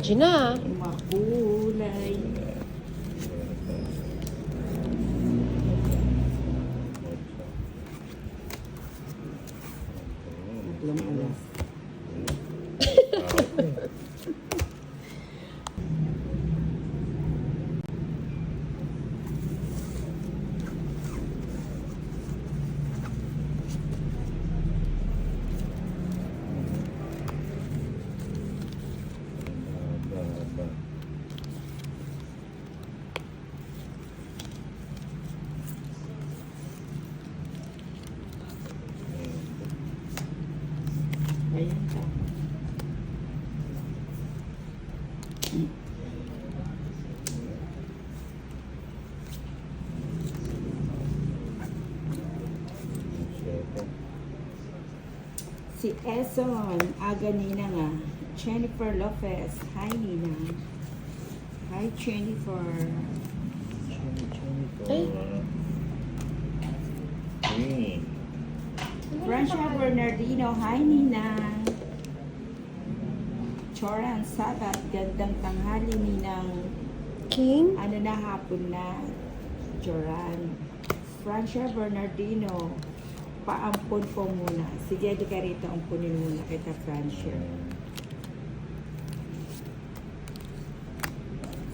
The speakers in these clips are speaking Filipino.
Gina. Makulay. Tatlong alas. Ayan ka. Si Eson, aga nina nga. Jennifer Lopez. Hi, Nina. Hi, Jennifer. Ay. Francia Bernardino. Hi, Nina. Choran Sabat. Gandang tanghali, Ninang. King. Ano na, hapon na. Joran. Francia Bernardino. Paampun po muna. Sige, di ka rito. Ampunin muna kita, Francia.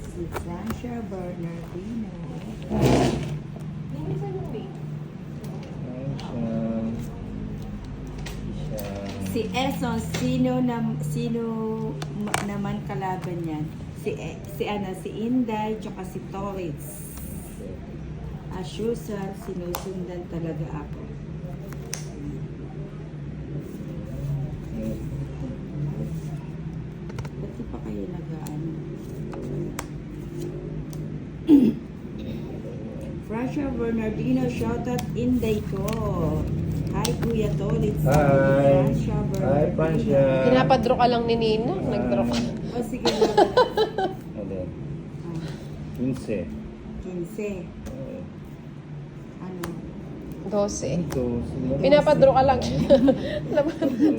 Si Francia Bernardino. Si Eson, sino naman kalaban niyan? Si Inday, tsaka si Torres. As usual, sinusundan talaga ako. Ba't di pa kayo nag-ano? Francia Bernardino, shoutout Inday ko. Hi, Kuya Tolitz. Hi. Francia Hi, Bernardino. Francia. Pinapadro ka lang ni Nina. Nag-draw ka. O sige na. Ano? Ah, 15. 15. Ano? 12. Ito, Pinapadro ka lang.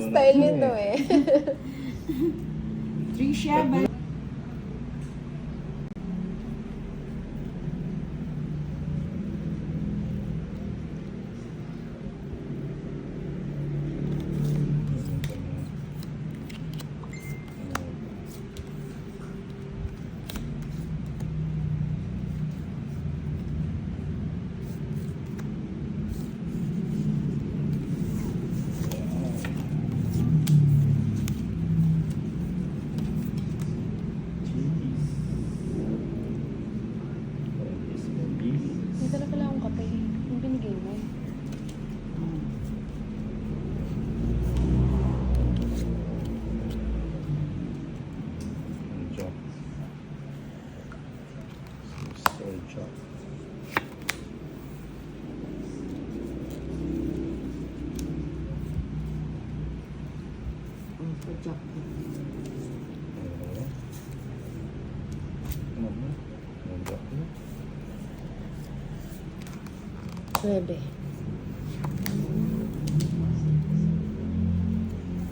Style nito eh. Trisha, Hindi na pala akong kape. Yung binigay mo. Jack. 9.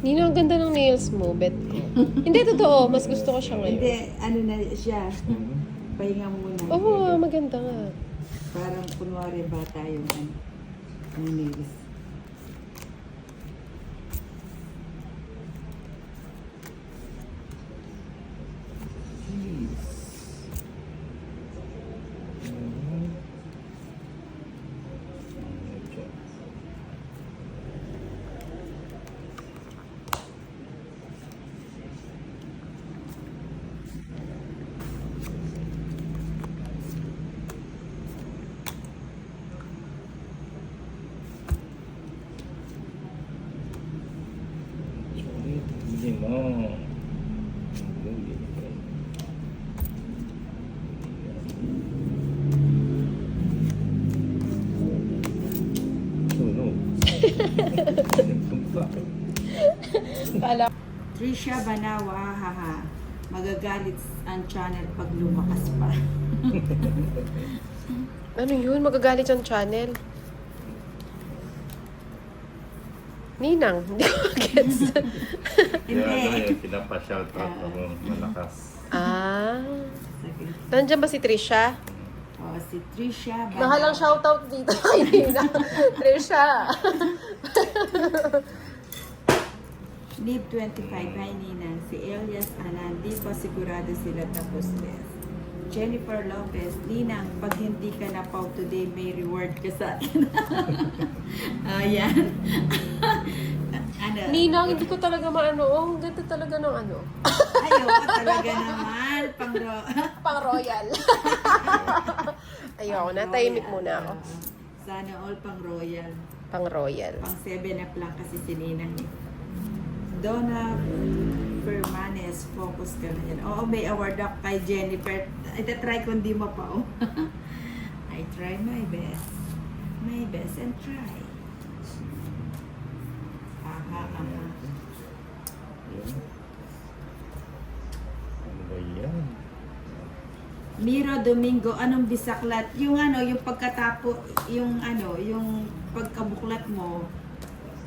Nino, ang ganda ng nails mo, bet ko. Hindi, totoo. Mas gusto ko siya ngayon. Hindi, ano na siya. Pahinga muna. Oo, maganda nga. Parang kunwari bata yung nails. Hindi mo. Sunog. Kala Trisha Banawa, haha. Magagalit ang channel pag lumakas pa. ano yun? Magagalit yung channel. Ninang, hindi ko gets. Yung ano Hindi. yung pinapa-shout out ako malakas. Ah. Sige. Nandiyan ba si Trisha? Oh, si Trisha. Mahalang shoutout dito kay Nina. Trisha. Live 25, hi Nina. Si Elias Anan, di pa sigurado sila tapos yes. Jennifer Lopez, Ninang, pag hindi ka napaw today, may reward ka sa akin. Ayan. Ano? Ninang, hindi ko talaga maano. Oh, ang ganda talaga ng ano. Ayoko talaga naman. Pang royal. Ayoko na, tahimik muna ako. Sana all pang royal. Pang royal. Pang 7-up lang kasi si Ninang. Donna Fermanes, focus ka na yan. Oo, may award ako kay Jennifer. Ita-try ko hindi mapao. I try my best. My best and try. Aha, aha. Yun. Ano ba yan? Miro Domingo, anong bisaklat? Yung ano, yung pagkatapo, yung ano, yung pagkabuklat mo,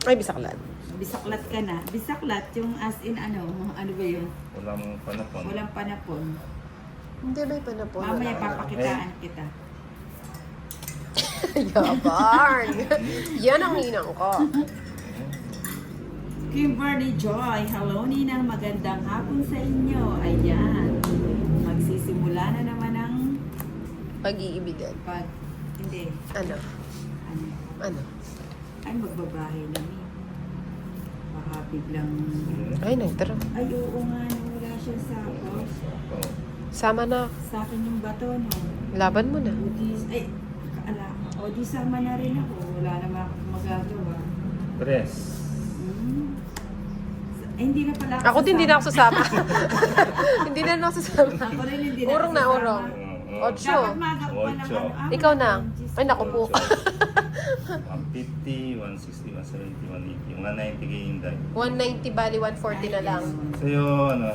Ay, bisaklan. bisaklat ka na. Bisaklat, yung as in ano ba yun? Walang panapon. Walang panapon. Hindi may panapon. Mamaya Wala. papakitaan kita. Yabarn. Yan ang ninang ko. Kimberly Joy, hello Ninang, magandang hapon sa inyo. Ayan. Magsisimula na naman ang Pag-iibigan. hindi. Ano? Ano? Ano? Ay, magbabahay na mi. Baka biglang... Ay, nagtara. Ay, oo nga, wala siya sa ako. Oh. Sama na. Sa akin yung bato, no? Laban mo na. O di, ay, o di sama na rin ako. Wala naman akong magagawa. Press. Ay, hindi na pala Ako din, hindi na ako sasama. Hindi na ako sasama. Ako rin hindi na Urong na sasama. urong. Oo. Ocho. Dapat magawa pa Ocho. naman. Ikaw na. Ay, naku po. 150, 160, 170, 180, 190 kayo yung dahil. 190 bali 140 na lang. Sa'yo, ano,